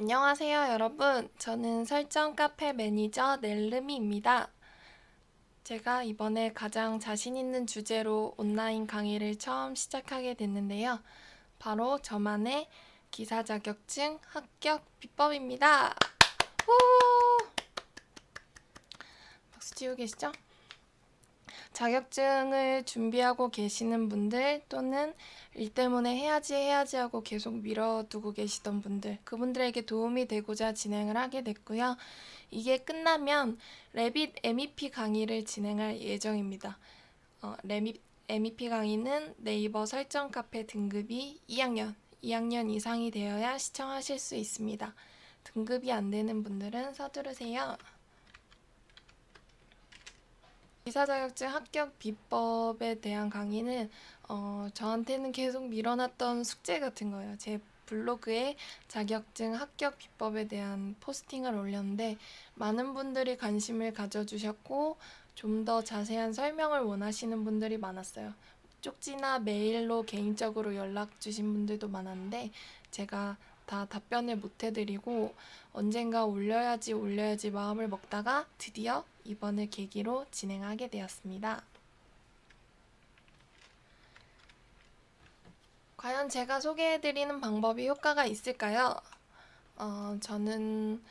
안녕하세요, 여러분. 저는 설정 카페 매니저 넬름이입니다. 제가 이번에 가장 자신 있는 주제로 온라인 강의를 처음 시작하게 됐는데요. 바로 저만의 기사 자격증 합격 비법입니다. 후! 박수 치고 계시죠? 자격증을 준비하고 계시는 분들 또는 일 때문에 해야지 하고 계속 미뤄두고 계시던 분들, 그분들에게 도움이 되고자 진행을 하게 됐고요. 이게 끝나면 레빗 MEP 강의를 진행할 예정입니다. MEP 강의는 네이버 설정 카페 등급이 2학년 이상이 되어야 시청하실 수 있습니다. 등급이 안 되는 분들은 서두르세요. 기사 자격증 합격 비법에 대한 강의는 저한테는 계속 밀어놨던 숙제 같은 거예요. 제 블로그에 자격증 합격 비법에 대한 포스팅을 올렸는데 많은 분들이 관심을 가져주셨고 좀 더 자세한 설명을 원하시는 분들이 많았어요. 쪽지나 메일로 개인적으로 연락 주신 분들도 많았는데 제가 다 답변을 못 해드리고 언젠가 올려야지 마음을 먹다가 드디어 이번을 계기로 진행하게 되었습니다. 과연 제가 소개해드리는 방법이 효과가 있을까요? 저는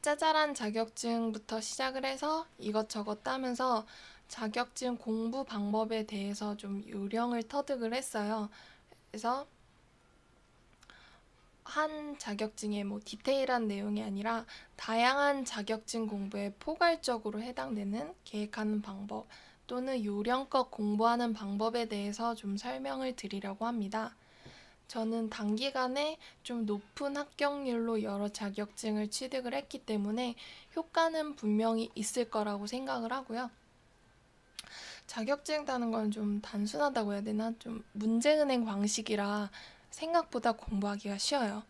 짜잘한 자격증부터 시작을 해서 이것저것 따면서 자격증 공부 방법에 대해서 좀 요령을 터득을 했어요. 그래서 한 자격증의 디테일한 내용이 아니라 다양한 자격증 공부에 포괄적으로 해당되는 계획하는 방법 또는 요령껏 공부하는 방법에 대해서 좀 설명을 드리려고 합니다. 저는 단기간에 좀 높은 합격률로 여러 자격증을 취득을 했기 때문에 효과는 분명히 있을 거라고 생각을 하고요. 자격증 따는 건 좀 단순하다고 해야 되나? 좀 문제은행 방식이라 생각보다 공부하기가 쉬워요.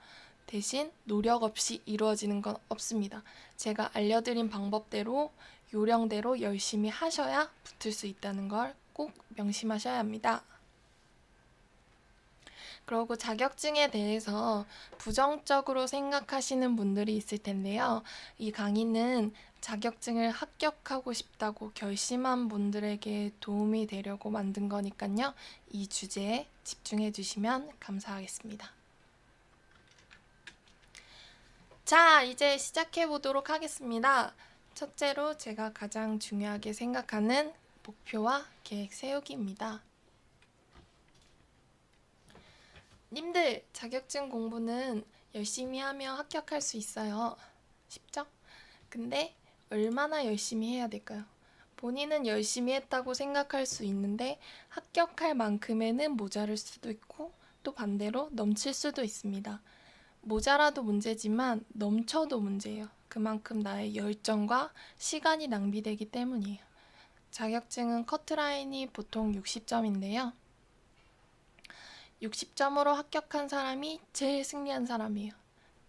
대신 노력 없이 이루어지는 건 없습니다. 제가 알려드린 방법대로 요령대로 열심히 하셔야 붙을 수 있다는 걸 꼭 명심하셔야 합니다. 그리고 자격증에 대해서 부정적으로 생각하시는 분들이 있을 텐데요. 이 강의는 자격증을 합격하고 싶다고 결심한 분들에게 도움이 되려고 만든 거니까요. 이 주제에 집중해 주시면 감사하겠습니다. 자, 이제 시작해 보도록 하겠습니다. 첫째로 제가 가장 중요하게 생각하는 목표와 계획 세우기입니다. 님들, 자격증 공부는 열심히 하며 합격할 수 있어요. 쉽죠? 근데 얼마나 열심히 해야 될까요? 본인은 열심히 했다고 생각할 수 있는데 합격할 만큼에는 모자랄 수도 있고 또 반대로 넘칠 수도 있습니다. 모자라도 문제지만 넘쳐도 문제예요. 그만큼 나의 열정과 시간이 낭비되기 때문이에요. 자격증은 커트라인이 보통 60점인데요. 60점으로 합격한 사람이 제일 승리한 사람이에요.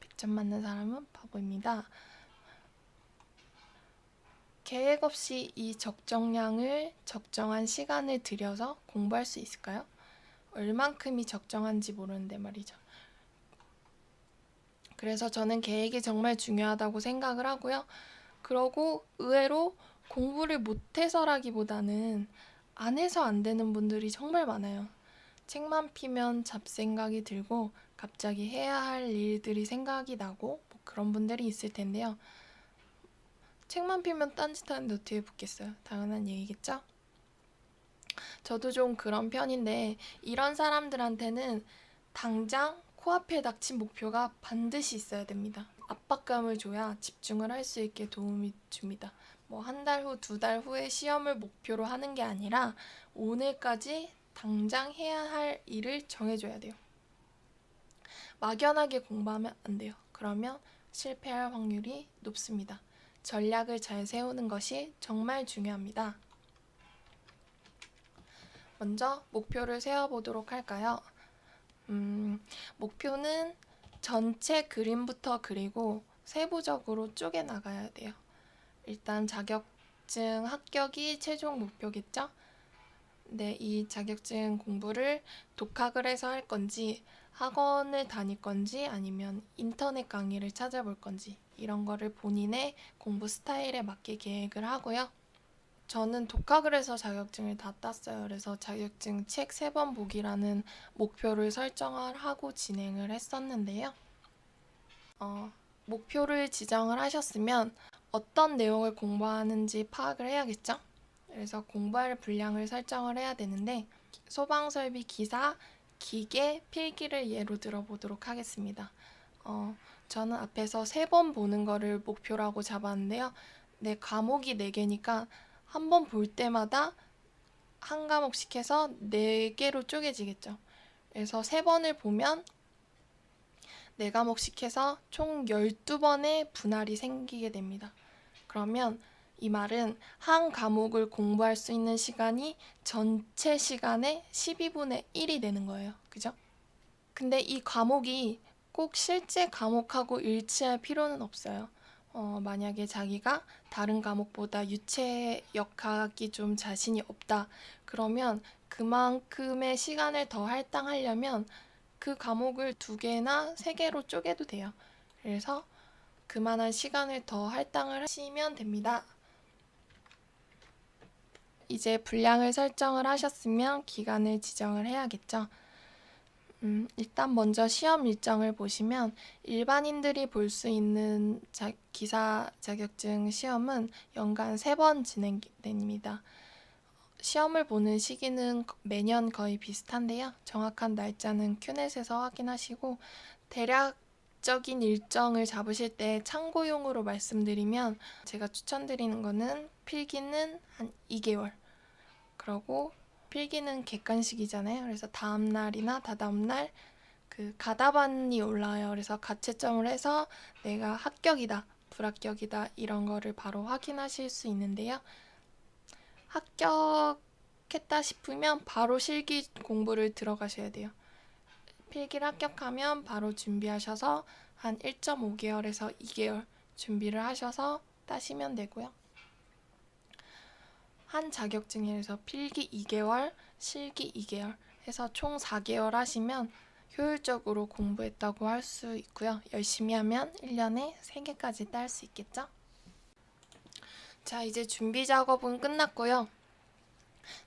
100점 맞는 사람은 바보입니다. 계획 없이 이 적정량을 적정한 시간을 들여서 공부할 수 있을까요? 얼만큼이 적정한지 모르는데 말이죠. 그래서 저는 계획이 정말 중요하다고 생각을 하고요. 그러고 의외로 공부를 못해서라기보다는 안 해서 안 되는 분들이 정말 많아요. 책만 피면 잡생각이 들고 갑자기 해야 할 일들이 생각이 나고 그런 분들이 있을 텐데요. 책만 피면 딴짓하는데 어떻게 붙겠어요? 당연한 얘기겠죠? 저도 좀 그런 편인데 이런 사람들한테는 당장 코앞에 닥친 목표가 반드시 있어야 됩니다. 압박감을 줘야 집중을 할 수 있게 도움이 줍니다. 한 달 후, 두 달 후에 시험을 목표로 하는 게 아니라 오늘까지 당장 해야 할 일을 정해줘야 돼요. 막연하게 공부하면 안 돼요. 그러면 실패할 확률이 높습니다. 전략을 잘 세우는 것이 정말 중요합니다. 먼저 목표를 세워보도록 할까요? 목표는 전체 그림부터 그리고 세부적으로 쪼개 나가야 돼요. 일단 자격증 합격이 최종 목표겠죠? 네, 이 자격증 공부를 독학을 해서 할 건지 학원을 다닐 건지 아니면 인터넷 강의를 찾아볼 건지 이런 거를 본인의 공부 스타일에 맞게 계획을 하고요. 저는 독학을 해서 자격증을 다 땄어요. 그래서 자격증 책 3번 보기라는 목표를 설정을 하고 진행을 했었는데요. 목표를 지정을 하셨으면 어떤 내용을 공부하는지 파악을 해야겠죠? 그래서 공부할 분량을 설정을 해야 되는데 소방설비 기사, 기계, 필기를 예로 들어보도록 하겠습니다. 저는 앞에서 3번 보는 거를 목표라고 잡았는데요. 과목이 4개니까 한 번 볼 때마다 한 과목씩 해서 4개로 쪼개지겠죠. 그래서 3번을 보면 4과목씩 해서 총 12번의 분할이 생기게 됩니다. 그러면 이 말은 한 과목을 공부할 수 있는 시간이 전체 시간의 12분의 1이 되는 거예요. 그죠? 근데 이 과목이 꼭 실제 과목하고 일치할 필요는 없어요. 만약에 자기가 다른 과목보다 유체역학이 좀 자신이 없다. 그러면 그만큼의 시간을 더 할당하려면 그 과목을 2개나 3개로 쪼개도 돼요. 그래서 그만한 시간을 더 할당을 하시면 됩니다. 이제 분량을 설정을 하셨으면 기간을 지정을 해야겠죠. 일단 먼저 시험 일정을 보시면 일반인들이 볼 수 있는 기사 자격증 시험은 연간 3번 진행됩니다. 시험을 보는 시기는 매년 거의 비슷한데요. 정확한 날짜는 큐넷에서 확인하시고 대략적인 일정을 잡으실 때 참고용으로 말씀드리면 제가 추천드리는 거는 필기는 한 2개월, 그리고 필기는 객관식이잖아요. 그래서 다음 날이나 다다음 날 그 가다반이 올라와요. 그래서 가채점을 해서 내가 합격이다, 불합격이다 이런 거를 바로 확인하실 수 있는데요. 합격했다 싶으면 바로 실기 공부를 들어가셔야 돼요. 필기를 합격하면 바로 준비하셔서 한 1.5개월에서 2개월 준비를 하셔서 따시면 되고요. 한 자격증에서 필기 2개월, 실기 2개월 해서 총 4개월 하시면 효율적으로 공부했다고 할 수 있고요. 열심히 하면 1년에 3개까지 딸 수 있겠죠? 자, 이제 준비 작업은 끝났고요.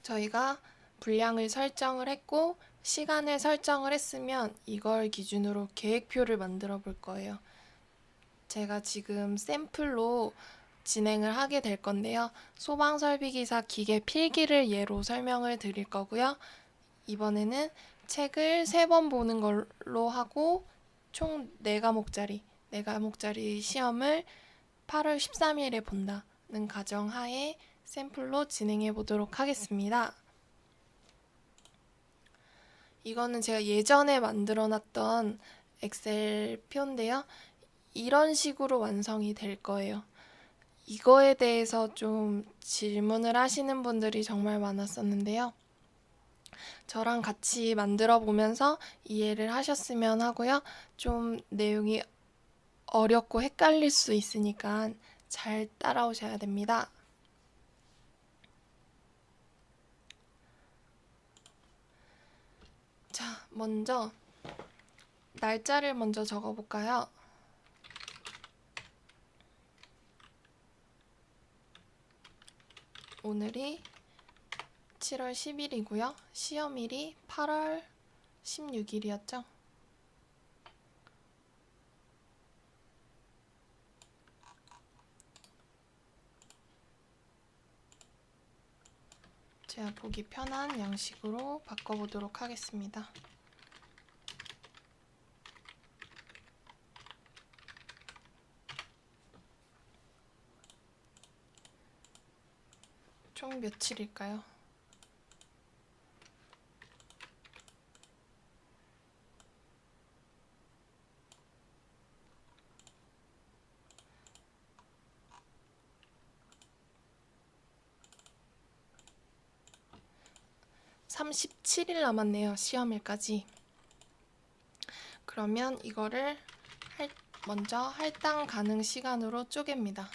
저희가 분량을 설정을 했고 시간을 설정을 했으면 이걸 기준으로 계획표를 만들어 볼 거예요. 제가 지금 샘플로 진행을 하게 될 건데요. 소방설비기사 기계 필기를 예로 설명을 드릴 거고요. 이번에는 책을 3번 보는 걸로 하고 총 4과목짜리 시험을 8월 13일에 본다는 가정하에 샘플로 진행해 보도록 하겠습니다. 이거는 제가 예전에 만들어 놨던 엑셀 표인데요. 이런 식으로 완성이 될 거예요. 이거에 대해서 좀 질문을 하시는 분들이 정말 많았었는데요. 저랑 같이 만들어 보면서 이해를 하셨으면 하고요. 좀 내용이 어렵고 헷갈릴 수 있으니까 잘 따라오셔야 됩니다. 자, 먼저 날짜를 먼저 적어볼까요? 오늘이 7월 10일이고요. 시험일이 8월 16일이었죠. 제가 보기 편한 양식으로 바꿔보도록 하겠습니다. 총 며칠일까요? (37일) 남았네요. 시험일까지. 그러면 이거를 먼저 할당 가능 시간으로 쪼갭니다.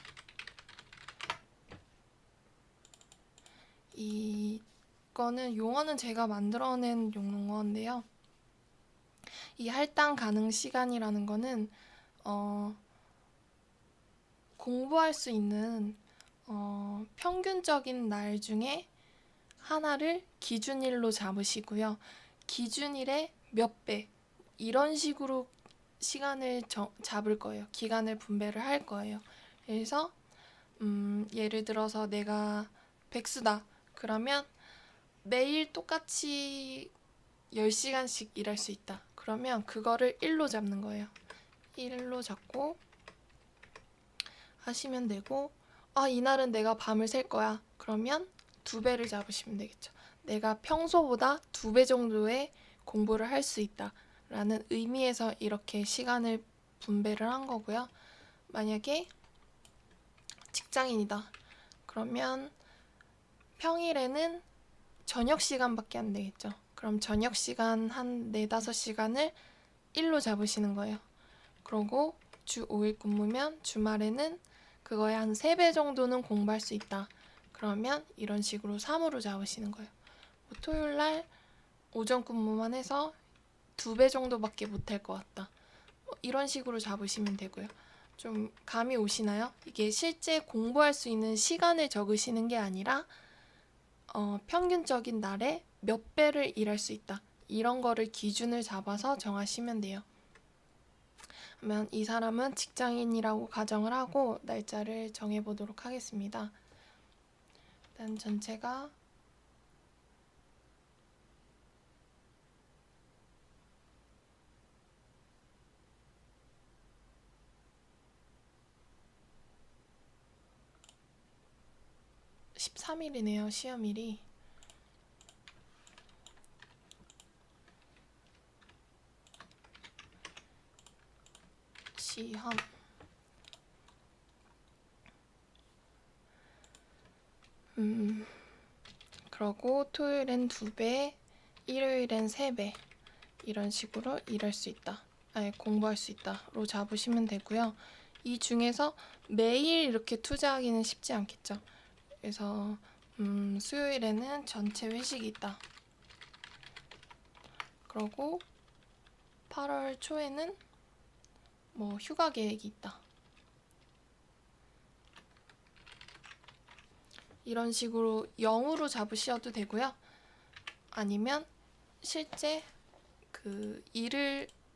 이거는 용어는 제가 만들어낸 용어인데요. 이 할당 가능 시간이라는 거는 공부할 수 있는 평균적인 날 중에 하나를 기준일로 잡으시고요. 기준일의 몇 배, 이런 식으로 시간을 잡을 거예요. 기간을 분배를 할 거예요. 그래서 예를 들어서 내가 백수다. 그러면 매일 똑같이 10시간씩 일할 수 있다. 그러면 그거를 1로 잡는 거예요. 1로 잡고 하시면 되고, 이날은 내가 밤을 샐 거야. 그러면 2배를 잡으시면 되겠죠. 내가 평소보다 2배 정도의 공부를 할 수 있다 라는 의미에서 이렇게 시간을 분배를 한 거고요. 만약에 직장인이다. 그러면 평일에는 저녁 시간밖에 안 되겠죠. 그럼 저녁 시간 한 4, 5시간을 1로 잡으시는 거예요. 그러고 주 5일 근무면 주말에는 그거에 한 3배 정도는 공부할 수 있다. 그러면 이런 식으로 3으로 잡으시는 거예요. 토요일 날 오전 근무만 해서 2배 정도밖에 못할 것 같다. 이런 식으로 잡으시면 되고요. 좀 감이 오시나요? 이게 실제 공부할 수 있는 시간을 적으시는 게 아니라 평균적인 날에 몇 배를 일할 수 있다. 이런 거를 기준을 잡아서 정하시면 돼요. 그러면 이 사람은 직장인이라고 가정을 하고 날짜를 정해보도록 하겠습니다. 일단 전체가 13일이네요. 시험일이. 시험. 그러고 토요일엔 2배, 일요일엔 3배 이런 식으로 일할 수 있다. 공부할 수 있다로 잡으시면 되고요. 이 중에서 매일 이렇게 투자하기는 쉽지 않겠죠. 그래서 수요일에는 전체 회식이 있다. 그러고 8월 초에는 뭐 휴가 계획이 있다. 이런 식으로 0으로 잡으셔도 되고요. 아니면 실제 그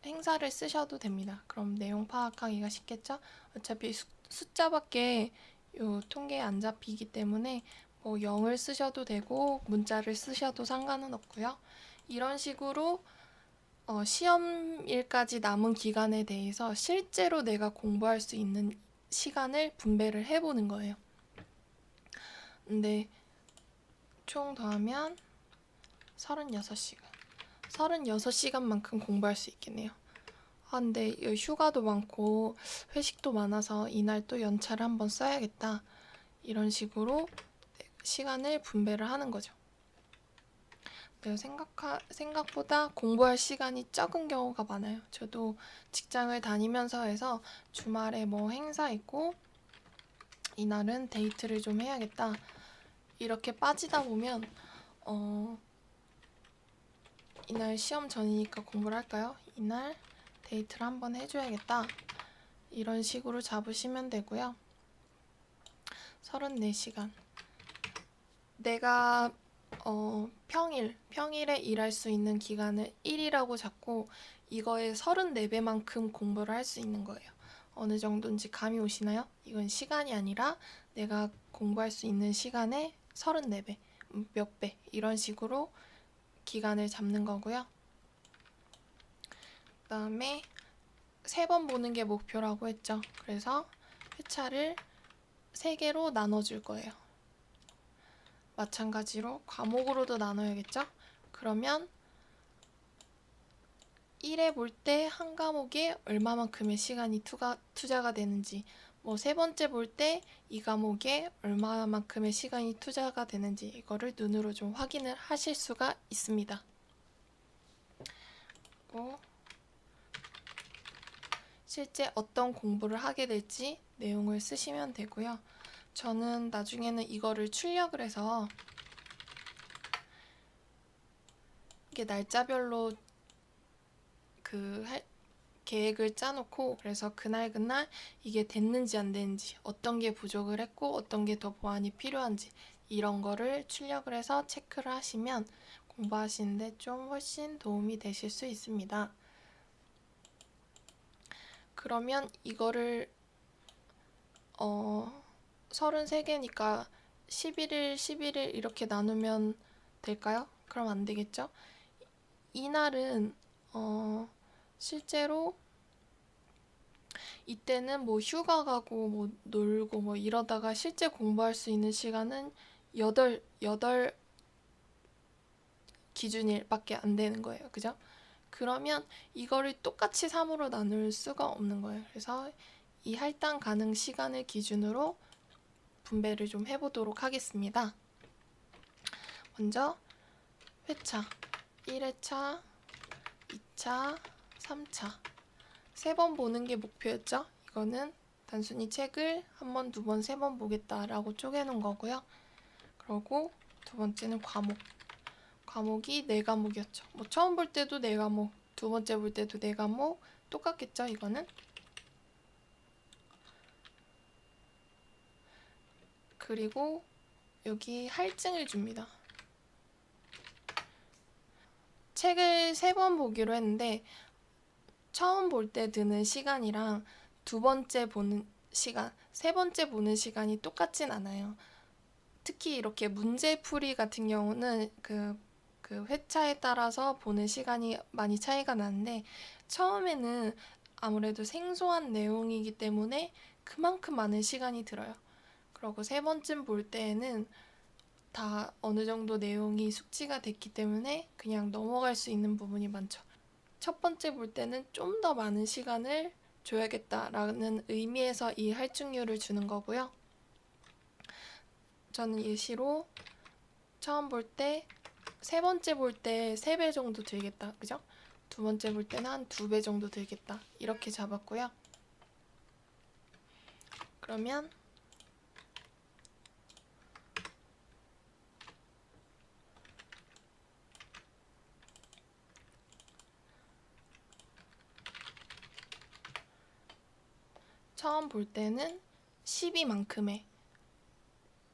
행사를 쓰셔도 됩니다. 그럼 내용 파악하기가 쉽겠죠? 어차피 숫자밖에 요 통계에 안 잡히기 때문에 뭐 0을 쓰셔도 되고 문자를 쓰셔도 상관은 없고요. 이런 식으로 시험일까지 남은 기간에 대해서 실제로 내가 공부할 수 있는 시간을 분배를 해보는 거예요. 근데 총 더하면 36시간. 36시간만큼 공부할 수 있겠네요. 근데 휴가도 많고 회식도 많아서 이날 또 연차를 한번 써야겠다. 이런 식으로 시간을 분배를 하는 거죠. 생각보다 공부할 시간이 적은 경우가 많아요. 저도 직장을 다니면서 해서 주말에 뭐 행사 있고 이날은 데이트를 좀 해야겠다. 이렇게 빠지다 보면 이날 시험 전이니까 공부를 할까요? 이날 데이트를 한번 해줘야겠다. 이런 식으로 잡으시면 되고요. 34시간. 내가 평일에 일할 수 있는 기간을 1이라고 잡고 이거의 34배만큼 공부를 할 수 있는 거예요. 어느 정도인지 감이 오시나요? 이건 시간이 아니라 내가 공부할 수 있는 시간의 34배, 몇 배 이런 식으로 기간을 잡는 거고요. 그 다음에 3번 보는 게 목표라고 했죠. 그래서 회차를 3개로 나눠줄 거예요. 마찬가지로 과목으로도 나눠야겠죠? 그러면 1회 볼 때 한 과목에 얼마만큼의 시간이 투자가 되는지, 뭐 3번째 볼 때 이 과목에 얼마만큼의 시간이 투자가 되는지 이거를 눈으로 좀 확인을 하실 수가 있습니다. 그리고 실제 어떤 공부를 하게 될지 내용을 쓰시면 되고요. 저는 나중에는 이거를 출력을 해서 이게 날짜별로 계획을 짜놓고, 그래서 그날 이게 됐는지 안 됐는지, 어떤 게 부족을 했고 어떤 게 더 보완이 필요한지 이런 거를 출력을 해서 체크를 하시면 공부하시는데 좀 훨씬 도움이 되실 수 있습니다. 그러면 이거를 33개니까 11일, 11일 이렇게 나누면 될까요? 그럼 안 되겠죠? 이날은 실제로 이때는 뭐 휴가 가고 뭐 놀고 뭐 이러다가 실제 공부할 수 있는 시간은 8 기준일밖에 안 되는 거예요. 그죠? 그러면 이거를 똑같이 3으로 나눌 수가 없는 거예요. 그래서 이 할당 가능 시간을 기준으로 분배를 좀 해보도록 하겠습니다. 먼저 회차 1회차, 2차, 3차 3번 보는 게 목표였죠. 이거는 단순히 책을 한 번, 두 번, 3번 보겠다라고 쪼개놓은 거고요. 그리고 두 번째는 과목이 4과목이었죠. 뭐 처음 볼 때도 4과목, 두 번째 볼 때도 4과목 똑같겠죠, 이거는? 그리고 여기 할증을 줍니다. 책을 3번 보기로 했는데 처음 볼 때 드는 시간이랑 두 번째 보는 시간, 세 번째 보는 시간이 똑같진 않아요. 특히 이렇게 문제풀이 같은 경우는 그 회차에 따라서 보는 시간이 많이 차이가 나는데 처음에는 아무래도 생소한 내용이기 때문에 그만큼 많은 시간이 들어요. 그리고 세 번쯤 볼 때에는 다 어느 정도 내용이 숙지가 됐기 때문에 그냥 넘어갈 수 있는 부분이 많죠. 첫 번째 볼 때는 좀 더 많은 시간을 줘야겠다라는 의미에서 이 할증률을 주는 거고요. 저는 예시로 처음 볼 때, 세 번째 볼 때 3배 정도 들겠다. 그죠? 두 번째 볼 때는 한 2배 정도 들겠다. 이렇게 잡았고요. 그러면 처음 볼 때는 12만큼의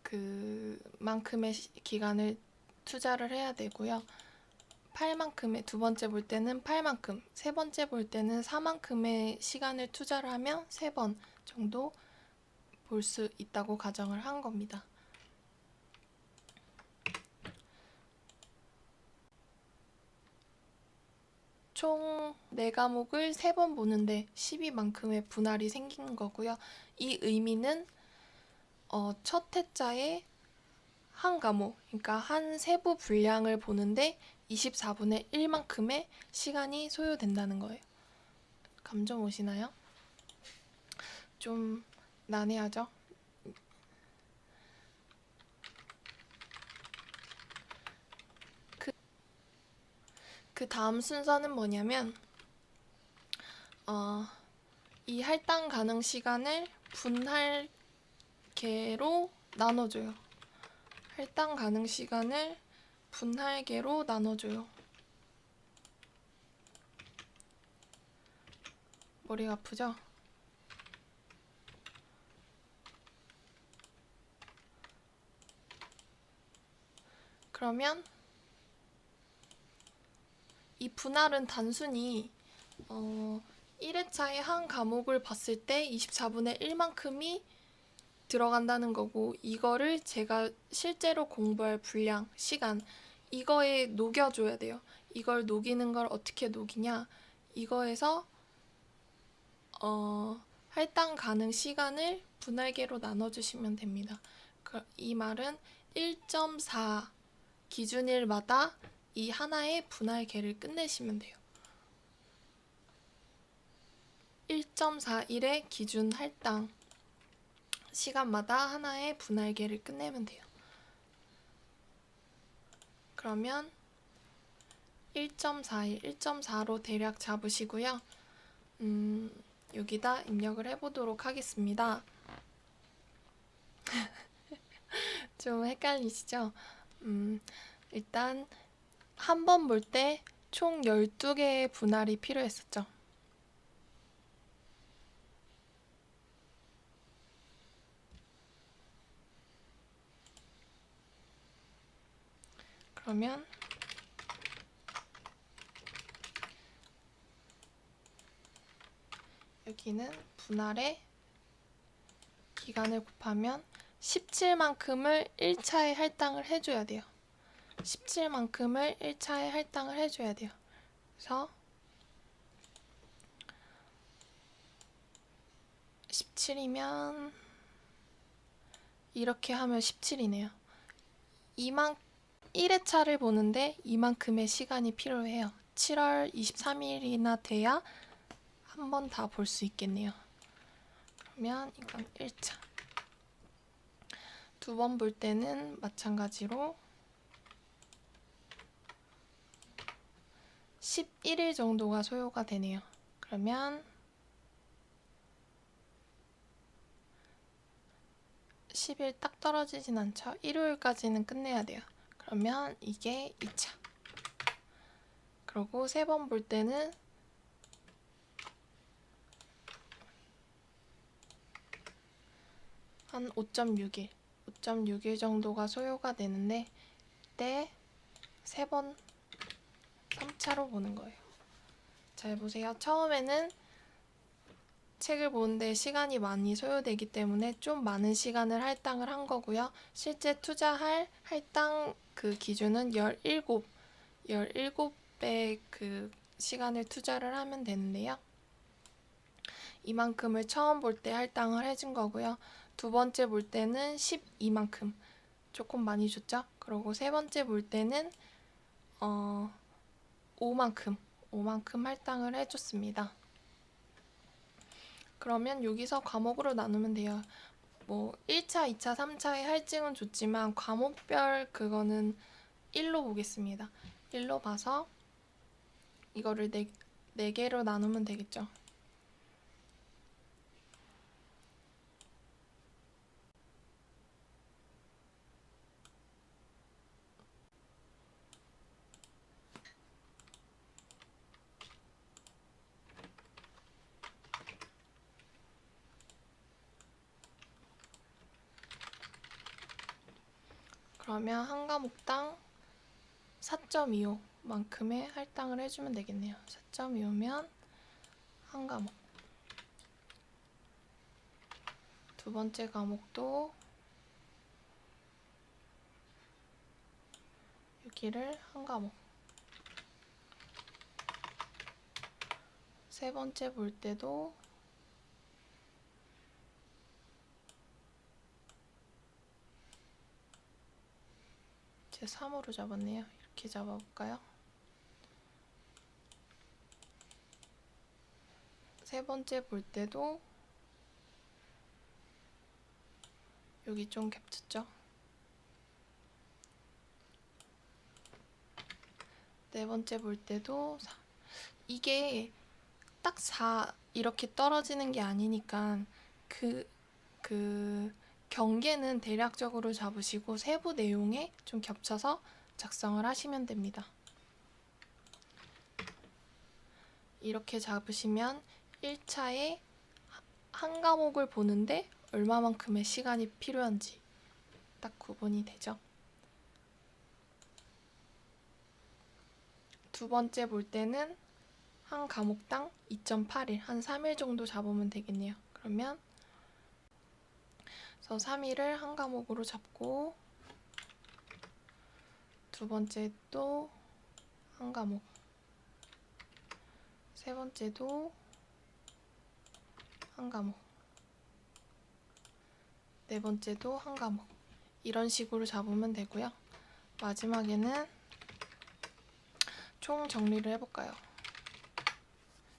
그만큼의 기간을 투자를 해야 되고요. 8만큼의 두 번째 볼 때는 8만큼, 세 번째 볼 때는 4만큼의 시간을 투자를 하면 3번 정도 볼 수 있다고 가정을 한 겁니다. 총 4과목을 3번 보는데 12만큼의 분할이 생기는 거고요. 이 의미는 첫 회차에 한 과목, 그러니까 한 세부 분량을 보는데 24분의 1만큼의 시간이 소요된다는 거예요. 감점 오시나요? 좀 난해하죠? 그 다음 순서는 뭐냐면 이 할당 가능 시간을 분할계로 나눠줘요. 할당 가능 시간을 분할계로 나눠줘요. 머리가 아프죠? 그러면 이 분할은 단순히 1회차에 한 과목을 봤을 때 24분의 1만큼이 들어간다는 거고, 이거를 제가 실제로 공부할 분량, 시간, 이거에 녹여줘야 돼요. 이걸 녹이는 걸 어떻게 녹이냐? 이거에서 할당 가능 시간을 분할계로 나눠주시면 됩니다. 이 말은 1.4 기준일마다 이 하나의 분할계를 끝내시면 돼요. 1.41의 기준 할당 시간마다 하나의 분할계를 끝내면 돼요. 그러면 1.41, 1.4로 대략 잡으시고요. 여기다 입력을 해보도록 하겠습니다. 좀 헷갈리시죠? 일단 한 번 볼 때 총 12개의 분할이 필요했었죠. 그러면 여기는 분할의 기간을 곱하면 17만큼을 1차에 할당을 해줘야 돼요. 17만큼을 1차에 할당을 해줘야 돼요. 그래서 17이면 이렇게 하면 17이네요. 1회차를 보는데 이만큼의 시간이 필요해요. 7월 23일이나 돼야 한 번 다 볼 수 있겠네요. 그러면 이건 1차. 두 번 볼 때는 마찬가지로 11일 정도가 소요가 되네요. 그러면 10일 딱 떨어지진 않죠. 일요일까지는 끝내야 돼요. 그러면 이게 2차. 그리고 세 번 볼 때는 한 5.6일 정도가 소요가 되는데 이때 세 번 3차로 보는 거예요. 잘 보세요. 처음에는 책을 보는데 시간이 많이 소요되기 때문에 좀 많은 시간을 할당을 한 거고요. 실제 투자할 할당 그 기준은 17배 그 시간을 투자를 하면 되는데요. 이만큼을 처음 볼 때 할당을 해준 거고요. 두 번째 볼 때는 12만큼 조금 많이 줬죠. 그리고 세 번째 볼 때는 5만큼 할당을 해줬습니다. 그러면 여기서 과목으로 나누면 돼요. 뭐 1차, 2차, 3차의 할증은 좋지만 과목별 그거는 1로 보겠습니다. 1로 봐서 이거를 4개로 나누면 되겠죠. 그러면 한 과목당 4.25만큼의 할당을 해주면 되겠네요. 4.25면 한 과목. 두 번째 과목도 여기를 한 과목. 세 번째 볼 때도 제 3으로 잡았네요. 이렇게 잡아볼까요? 세 번째 볼 때도 여기 좀 겹쳤죠? 네 번째 볼 때도 4. 이게 딱 4 이렇게 떨어지는 게 아니니까 그 경계는 대략적으로 잡으시고 세부 내용에 좀 겹쳐서 작성을 하시면 됩니다. 이렇게 잡으시면 1차에 한 과목을 보는데 얼마만큼의 시간이 필요한지 딱 구분이 되죠. 두 번째 볼 때는 한 과목당 2.8일, 한 3일 정도 잡으면 되겠네요. 그러면 3일을 한 과목으로 잡고 두 번째도 한 과목, 세 번째도 한 과목, 네 번째도 한 과목 이런 식으로 잡으면 되고요. 마지막에는 총 정리를 해볼까요?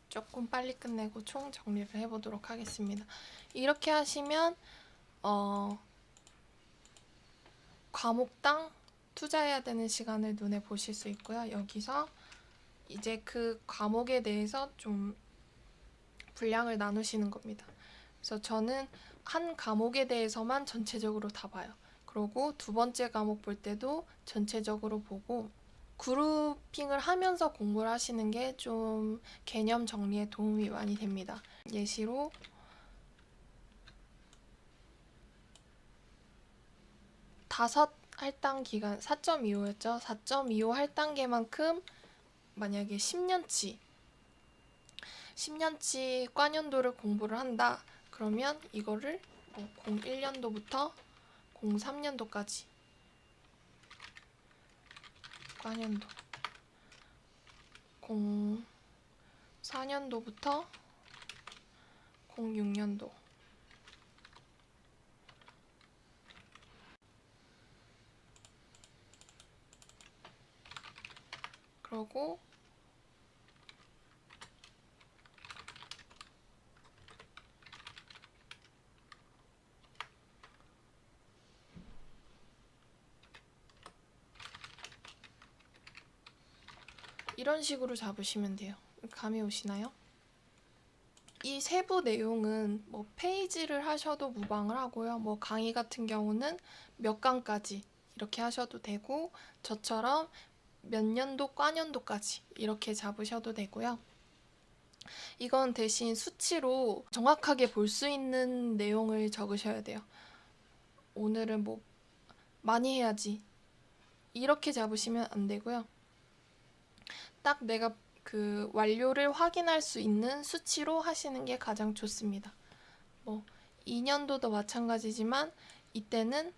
조금 빨리 끝내고 총 정리를 해보도록 하겠습니다. 이렇게 하시면 과목당 투자해야 되는 시간을 눈에 보실 수 있고요. 여기서 이제 그 과목에 대해서 좀 분량을 나누시는 겁니다. 그래서 저는 한 과목에 대해서만 전체적으로 다 봐요. 그리고 두 번째 과목 볼 때도 전체적으로 보고 그룹핑을 하면서 공부를 하시는 게 좀 개념 정리에 도움이 많이 됩니다. 예시로 다섯 할당 기간 4.25였죠. 4.25 할당계만큼 만약에 10년치 과년도를 공부를 한다. 그러면 이거를 01년도부터 03년도까지 과년도, 04년도부터 06년도, 그러고 이런 식으로 잡으시면 돼요. 감이 오시나요? 이 세부 내용은 뭐 페이지를 하셔도 무방을 하고요. 뭐 강의 같은 경우는 몇 강까지 이렇게 하셔도 되고, 저처럼 몇 년도 과년도까지 이렇게 잡으셔도 되고요. 이건 대신 수치로 정확하게 볼 수 있는 내용을 적으셔야 돼요. 오늘은 뭐 많이 해야지 이렇게 잡으시면 안 되고요. 딱 내가 그 완료를 확인할 수 있는 수치로 하시는 게 가장 좋습니다. 뭐 2년도도 마찬가지지만 이때는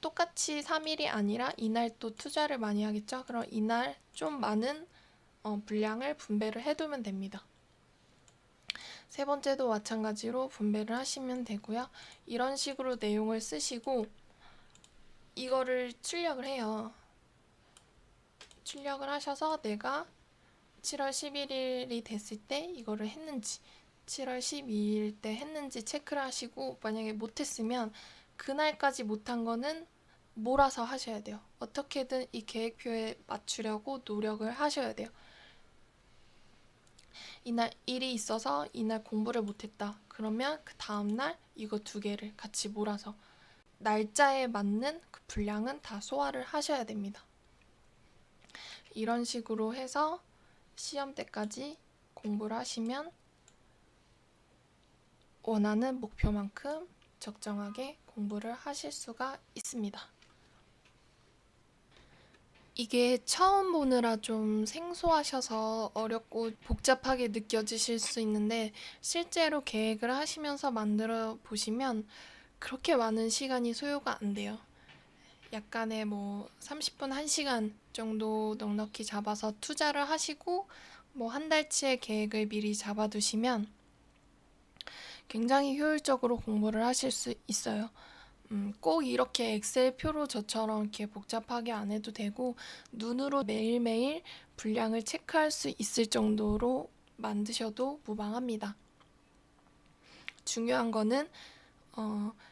똑같이 3일이 아니라 이날 또 투자를 많이 하겠죠. 그럼 이날 좀 많은 분량을 분배를 해두면 됩니다. 세 번째도 마찬가지로 분배를 하시면 되고요. 이런 식으로 내용을 쓰시고 이거를 출력을 해요. 출력을 하셔서 내가 7월 11일이 됐을 때 이거를 했는지, 7월 12일 때 했는지 체크를 하시고, 만약에 못했으면 그날까지 못한 거는 몰아서 하셔야 돼요. 어떻게든 이 계획표에 맞추려고 노력을 하셔야 돼요. 이날 일이 있어서 이날 공부를 못했다. 그러면 그 다음날 이거 두 개를 같이 몰아서 날짜에 맞는 그 분량은 다 소화를 하셔야 됩니다. 이런 식으로 해서 시험 때까지 공부를 하시면 원하는 목표만큼 적정하게 공부를 하실 수가 있습니다. 이게 처음 보느라 좀 생소하셔서 어렵고 복잡하게 느껴지실 수 있는데, 실제로 계획을 하시면서 만들어 보시면 그렇게 많은 시간이 소요가 안 돼요. 약간의 뭐 30분, 1시간 정도 넉넉히 잡아서 투자를 하시고 뭐 한 달치의 계획을 미리 잡아두시면 굉장히 효율적으로 공부를 하실 수 있어요. 꼭 이렇게 엑셀표로 저처럼 이렇게 복잡하게 안 해도 되고, 눈으로 매일매일 분량을 체크할 수 있을 정도로 만드셔도 무방합니다. 중요한 거는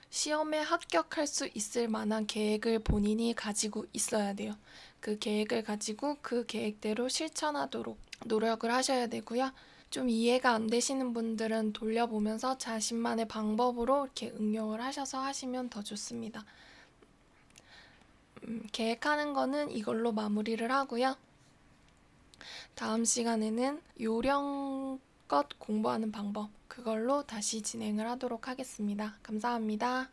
시험에 합격할 수 있을 만한 계획을 본인이 가지고 있어야 돼요. 그 계획을 가지고 그 계획대로 실천하도록 노력을 하셔야 되고요. 좀 이해가 안 되시는 분들은 돌려보면서 자신만의 방법으로 이렇게 응용을 하셔서 하시면 더 좋습니다. 계획하는 거는 이걸로 마무리를 하고요. 다음 시간에는 요령껏 공부하는 방법, 그걸로 다시 진행을 하도록 하겠습니다. 감사합니다.